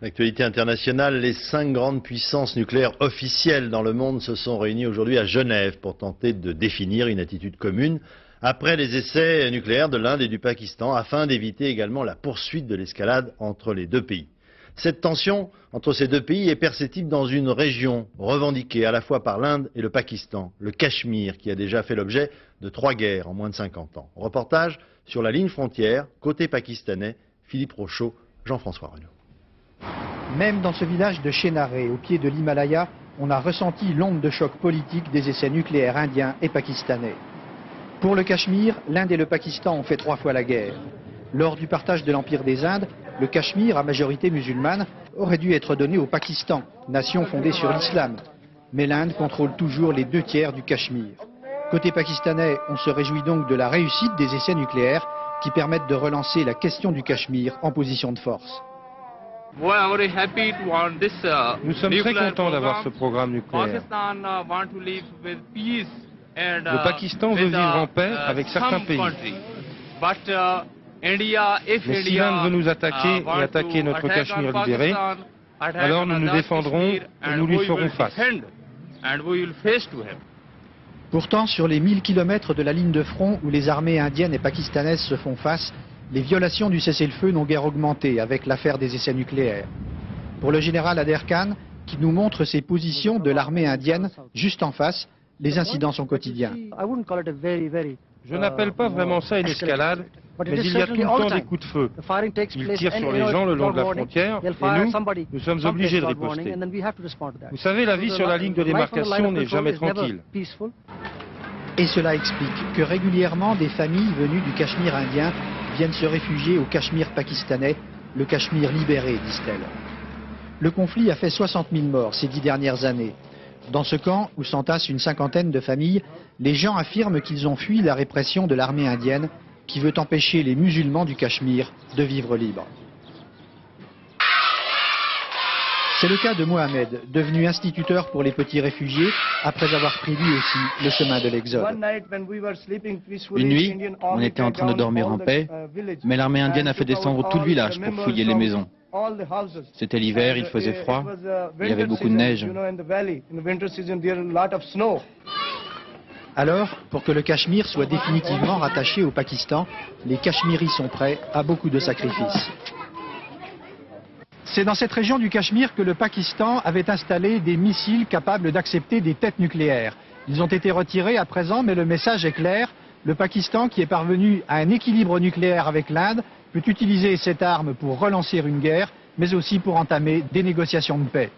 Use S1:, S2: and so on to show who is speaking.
S1: L'actualité internationale, les 5 grandes puissances nucléaires officielles dans le monde se sont réunies aujourd'hui à Genève pour tenter de définir une attitude commune après les essais nucléaires de l'Inde et du Pakistan afin d'éviter également la poursuite de l'escalade entre les deux pays. Cette tension entre ces deux pays est perceptible dans une région revendiquée à la fois par l'Inde et le Pakistan, le Cachemire, qui a déjà fait l'objet de 3 guerres en moins de 50 ans. Reportage sur la ligne frontière, côté pakistanais, Philippe Rochaud, Jean-François Renaud.
S2: Même dans ce village de Chenaré, au pied de l'Himalaya, on a ressenti l'onde de choc politique des essais nucléaires indiens et pakistanais. Pour le Cachemire, l'Inde et le Pakistan ont fait 3 fois la guerre. Lors du partage de l'Empire des Indes, le Cachemire, à majorité musulmane, aurait dû être donné au Pakistan, nation fondée sur l'islam. Mais l'Inde contrôle toujours les 2 tiers du Cachemire. Côté pakistanais, on se réjouit donc de la réussite des essais nucléaires qui permettent de relancer la question du Cachemire en position de force.
S3: Nous sommes très contents d'avoir ce programme nucléaire.
S4: Le Pakistan veut vivre en paix avec certains pays.
S3: Mais si l'Inde veut nous attaquer et attaquer notre Cachemire libéré, alors nous nous défendrons et nous lui ferons face.
S2: Pourtant, sur les 1000 km de la ligne de front où les armées indiennes et pakistanaises se font face, les violations du cessez-le-feu n'ont guère augmenté avec l'affaire des essais nucléaires. Pour le général Ader Khan, qui nous montre ses positions de l'armée indienne juste en face, les incidents sont quotidiens.
S3: Je n'appelle pas vraiment ça une escalade, mais il y a tout le temps des coups de feu. Ils tirent sur les gens le long de la frontière et nous sommes obligés de riposter. Vous savez, la vie sur la ligne de démarcation n'est jamais tranquille.
S2: Et cela explique que régulièrement des familles venues du Cachemire indien viennent se réfugier au Cachemire pakistanais, le Cachemire libéré, disent-elles. Le conflit a fait 60 000 morts ces 10 dernières années. Dans ce camp, où s'entassent une 50aine de familles, les gens affirment qu'ils ont fui la répression de l'armée indienne qui veut empêcher les musulmans du Cachemire de vivre libres. C'est le cas de Mohamed, devenu instituteur pour les petits réfugiés, après avoir pris lui aussi le chemin de l'exode.
S5: Une nuit, on était en train de dormir en paix, mais l'armée indienne a fait descendre tout le village pour fouiller les maisons. C'était l'hiver, il faisait froid, il y avait beaucoup de neige.
S2: Alors, pour que le Cachemire soit définitivement rattaché au Pakistan, les Cachemiris sont prêts à beaucoup de sacrifices. C'est dans cette région du Cachemire que le Pakistan avait installé des missiles capables d'accepter des têtes nucléaires. Ils ont été retirés à présent, mais le message est clair. Le Pakistan, qui est parvenu à un équilibre nucléaire avec l'Inde, peut utiliser cette arme pour relancer une guerre, mais aussi pour entamer des négociations de paix.